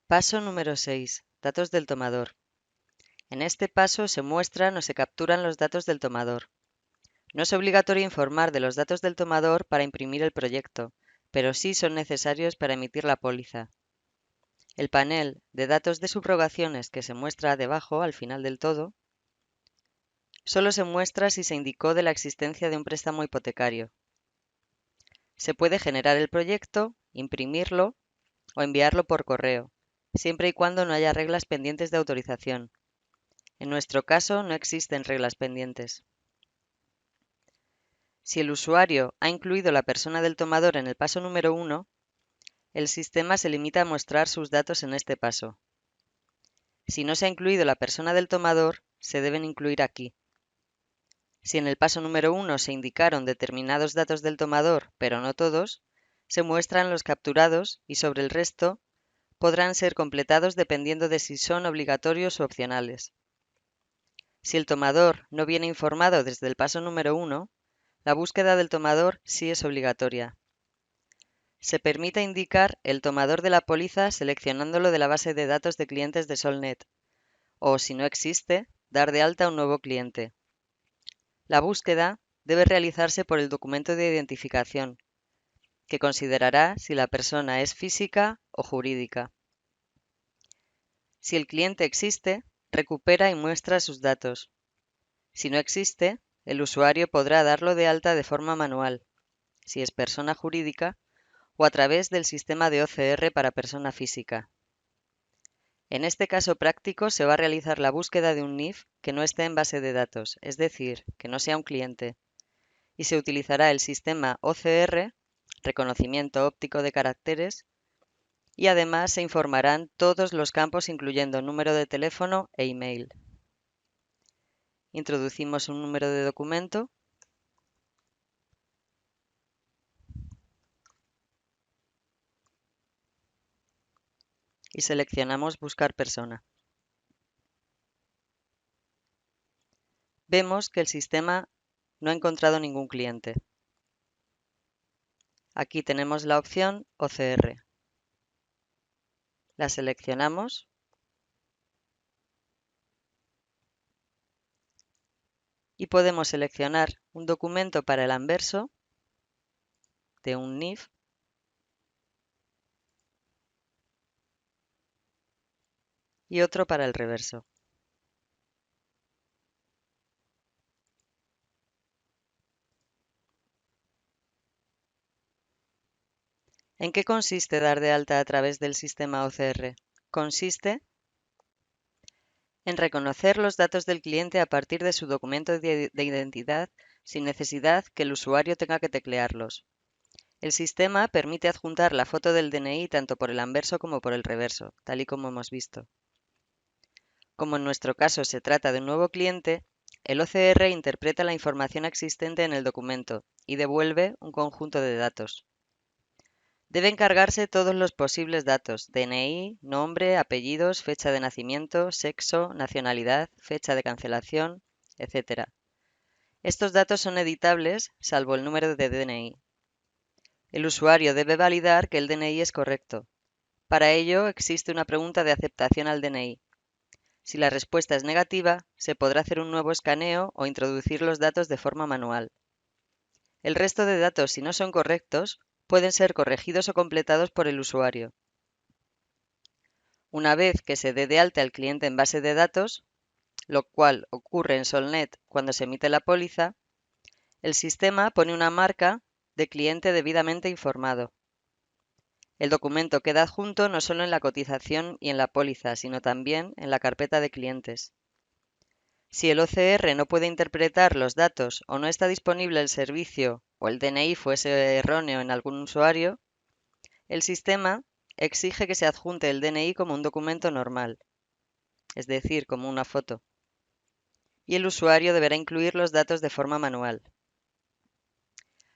Paso número 6. Datos del tomador. En este paso se muestran o se capturan los datos del tomador. No es obligatorio informar de los datos del tomador para imprimir el proyecto, pero sí son necesarios para emitir la póliza. El panel de datos de subrogaciones que se muestra debajo, al final del todo, solo se muestra si se indicó de la existencia de un préstamo hipotecario. Se puede generar el proyecto, imprimirlo o enviarlo por correo, siempre y cuando no haya reglas pendientes de autorización. En nuestro caso, no existen reglas pendientes. Si el usuario ha incluido la persona del tomador en el paso número 1, el sistema se limita a mostrar sus datos en este paso. Si no se ha incluido la persona del tomador, se deben incluir aquí. Si en el paso número 1 se indicaron determinados datos del tomador, pero no todos, se muestran los capturados y sobre el resto podrán ser completados dependiendo de si son obligatorios o opcionales. Si el tomador no viene informado desde el paso número 1, la búsqueda del tomador sí es obligatoria. Se permite indicar el tomador de la póliza seleccionándolo de la base de datos de clientes de Solnet, o, si no existe, dar de alta un nuevo cliente. La búsqueda debe realizarse por el documento de identificación, que considerará si la persona es física o jurídica. Si el cliente existe, recupera y muestra sus datos. Si no existe, el usuario podrá darlo de alta de forma manual, si es persona jurídica, o a través del sistema de OCR para persona física. En este caso práctico se va a realizar la búsqueda de un NIF que no esté en base de datos, es decir, que no sea un cliente, y se utilizará el sistema OCR, reconocimiento óptico de caracteres, y además se informarán todos los campos incluyendo número de teléfono e email. Introducimos un número de documento y seleccionamos Buscar persona. Vemos que el sistema no ha encontrado ningún cliente. Aquí tenemos la opción OCR. La seleccionamos y podemos seleccionar un documento para el anverso de un NIF y otro para el reverso. ¿En qué consiste dar de alta a través del sistema OCR? Consiste en reconocer los datos del cliente a partir de su documento de identidad sin necesidad que el usuario tenga que teclearlos. El sistema permite adjuntar la foto del DNI tanto por el anverso como por el reverso, tal y como hemos visto. Como en nuestro caso se trata de un nuevo cliente, el OCR interpreta la información existente en el documento y devuelve un conjunto de datos. Deben cargarse todos los posibles datos: DNI, nombre, apellidos, fecha de nacimiento, sexo, nacionalidad, fecha de cancelación, etc. Estos datos son editables, salvo el número de DNI. El usuario debe validar que el DNI es correcto. Para ello existe una pregunta de aceptación al DNI. Si la respuesta es negativa, se podrá hacer un nuevo escaneo o introducir los datos de forma manual. El resto de datos, si no son correctos, pueden ser corregidos o completados por el usuario. Una vez que se dé de alta el cliente en base de datos, lo cual ocurre en Solnet cuando se emite la póliza, el sistema pone una marca de cliente debidamente informado. El documento queda adjunto no solo en la cotización y en la póliza, sino también en la carpeta de clientes. Si el OCR no puede interpretar los datos o no está disponible el servicio o el DNI fuese erróneo en algún usuario, el sistema exige que se adjunte el DNI como un documento normal, es decir, como una foto, y el usuario deberá incluir los datos de forma manual.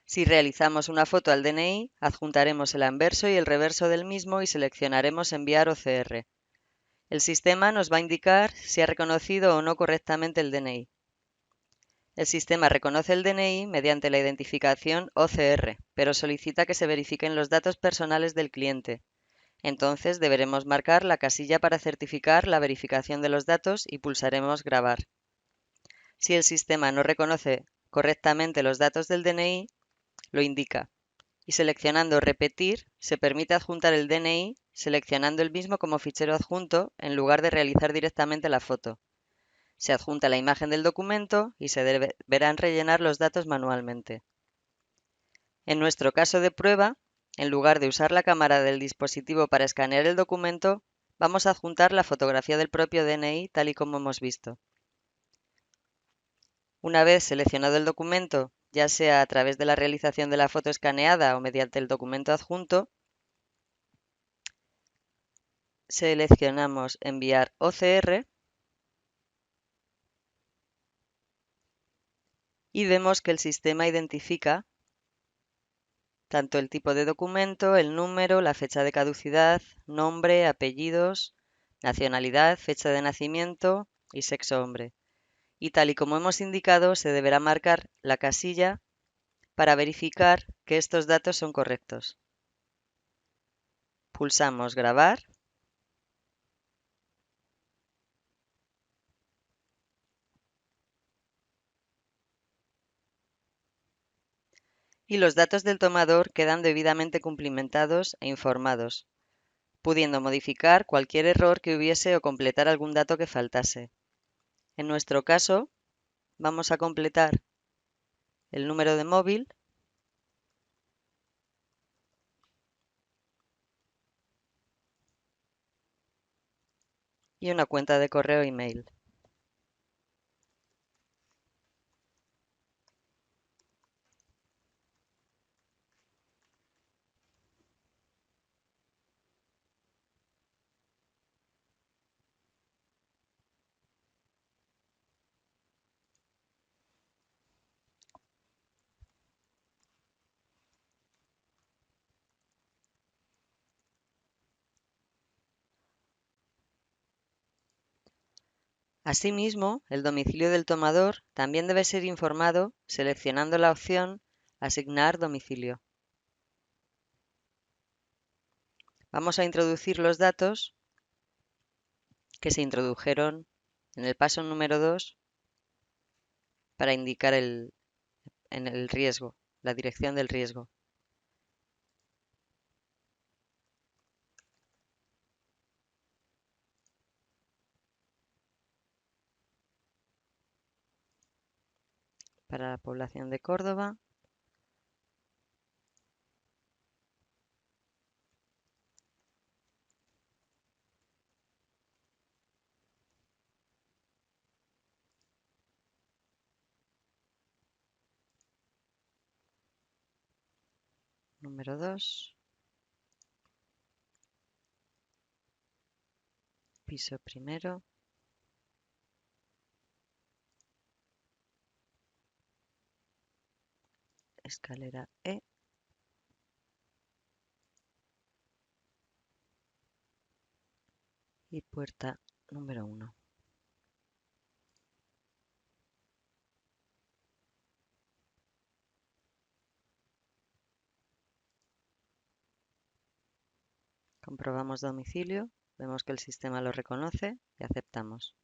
Si realizamos una foto al DNI, adjuntaremos el anverso y el reverso del mismo y seleccionaremos Enviar OCR. El sistema nos va a indicar si ha reconocido o no correctamente el DNI. El sistema reconoce el DNI mediante la identificación OCR, pero solicita que se verifiquen los datos personales del cliente, Entonces deberemos marcar la casilla para certificar la verificación de los datos y pulsaremos Grabar. Si el sistema no reconoce correctamente los datos del DNI, lo indica. Y seleccionando Repetir, se permite adjuntar el DNI seleccionando el mismo como fichero adjunto en lugar de realizar directamente la foto. Se adjunta la imagen del documento y se deberán rellenar los datos manualmente. En nuestro caso de prueba, en lugar de usar la cámara del dispositivo para escanear el documento, vamos a adjuntar la fotografía del propio DNI tal y como hemos visto. Una vez seleccionado el documento, ya sea a través de la realización de la foto escaneada o mediante el documento adjunto, seleccionamos Enviar OCR y vemos que el sistema identifica tanto el tipo de documento, el número, la fecha de caducidad, nombre, apellidos, nacionalidad, fecha de nacimiento y sexo hombre. Y tal y como hemos indicado, se deberá marcar la casilla para verificar que estos datos son correctos. Pulsamos Grabar y los datos del tomador quedan debidamente cumplimentados e informados, pudiendo modificar cualquier error que hubiese o completar algún dato que faltase. En nuestro caso, vamos a completar el número de móvil y una cuenta de correo e email. Asimismo, el domicilio del tomador también debe ser informado seleccionando la opción Asignar domicilio. Vamos a introducir los datos que se introdujeron en el paso número 2 para indicar en el riesgo, la dirección del riesgo. Para la población de Córdoba, número 2, piso primero, escalera E, y puerta número 1. Comprobamos domicilio, vemos que el sistema lo reconoce y aceptamos.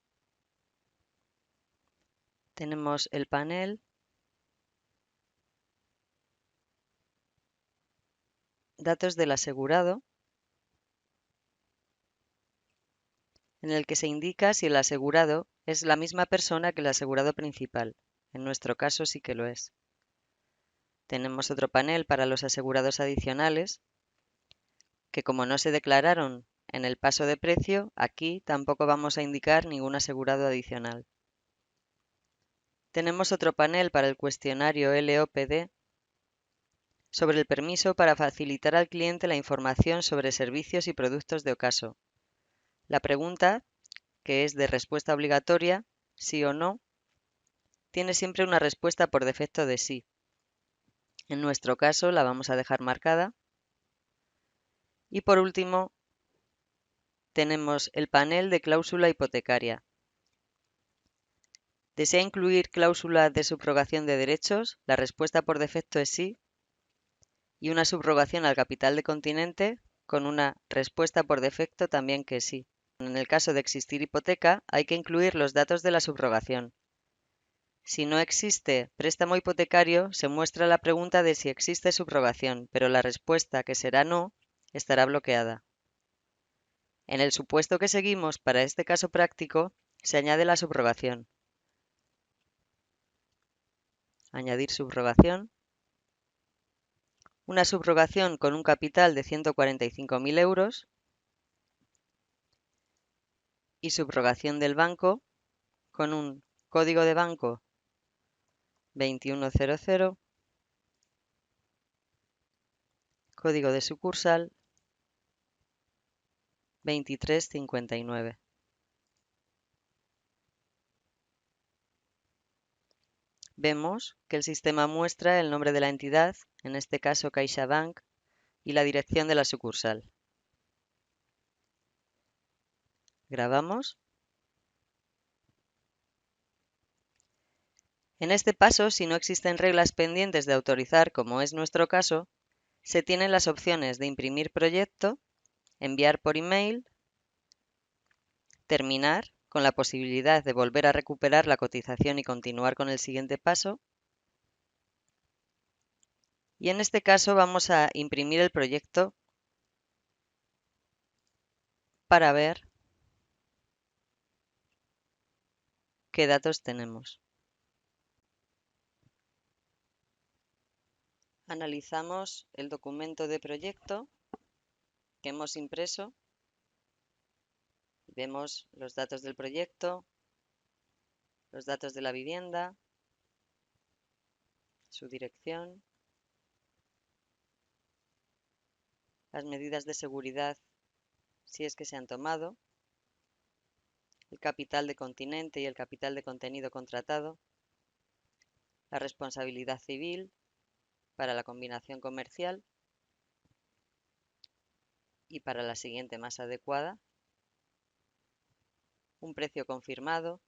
Tenemos el panel Datos del asegurado, en el que se indica si el asegurado es la misma persona que el asegurado principal. En nuestro caso sí que lo es. Tenemos otro panel para los asegurados adicionales, que como no se declararon en el paso de precio, aquí tampoco vamos a indicar ningún asegurado adicional. Tenemos otro panel para el cuestionario LOPD sobre el permiso para facilitar al cliente la información sobre servicios y productos de ocaso. La pregunta, que es de respuesta obligatoria, sí o no, tiene siempre una respuesta por defecto de sí. En nuestro caso la vamos a dejar marcada. Y por último, tenemos el panel de cláusula hipotecaria. ¿Desea incluir cláusula de subrogación de derechos? La respuesta por defecto es sí. Y una subrogación al capital de continente, con una respuesta por defecto también que sí. En el caso de existir hipoteca, hay que incluir los datos de la subrogación. Si no existe préstamo hipotecario, se muestra la pregunta de si existe subrogación, pero la respuesta, que será no, estará bloqueada. En el supuesto que seguimos para este caso práctico, se añade la subrogación. Añadir subrogación. Una subrogación con un capital de 145.000 euros y subrogación del banco con un código de banco 2100, código de sucursal 2359. Vemos que el sistema muestra el nombre de la entidad, en este caso CaixaBank, y la dirección de la sucursal. Grabamos. En este paso, si no existen reglas pendientes de autorizar, como es nuestro caso, se tienen las opciones de imprimir proyecto, enviar por email, terminar, con la posibilidad de volver a recuperar la cotización y continuar con el siguiente paso. Y en este caso vamos a imprimir el proyecto para ver qué datos tenemos. Analizamos el documento de proyecto que hemos impreso. Vemos los datos del proyecto, los datos de la vivienda, su dirección, las medidas de seguridad si es que se han tomado, el capital de continente y el capital de contenido contratado, la responsabilidad civil para la combinación comercial y para la siguiente más adecuada, un precio confirmado.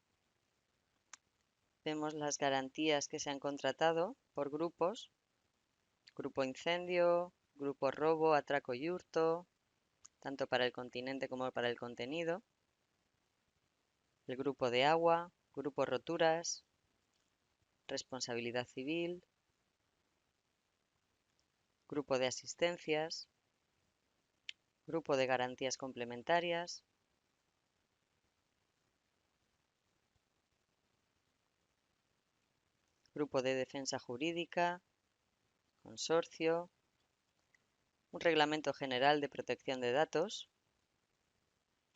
Vemos las garantías que se han contratado por grupos, grupo incendio, grupo robo, atraco y hurto, tanto para el continente como para el contenido, el grupo de agua, grupo roturas, responsabilidad civil, grupo de asistencias, grupo de garantías complementarias, grupo de defensa jurídica, consorcio, un reglamento general de protección de datos.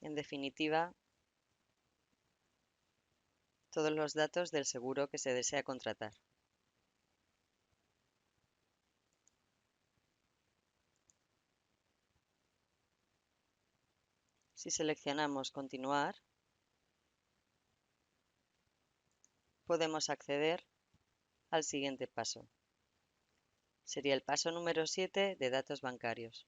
En definitiva, todos los datos del seguro que se desea contratar. Si seleccionamos Continuar, podemos acceder al siguiente paso. Sería el paso número 7 de datos bancarios.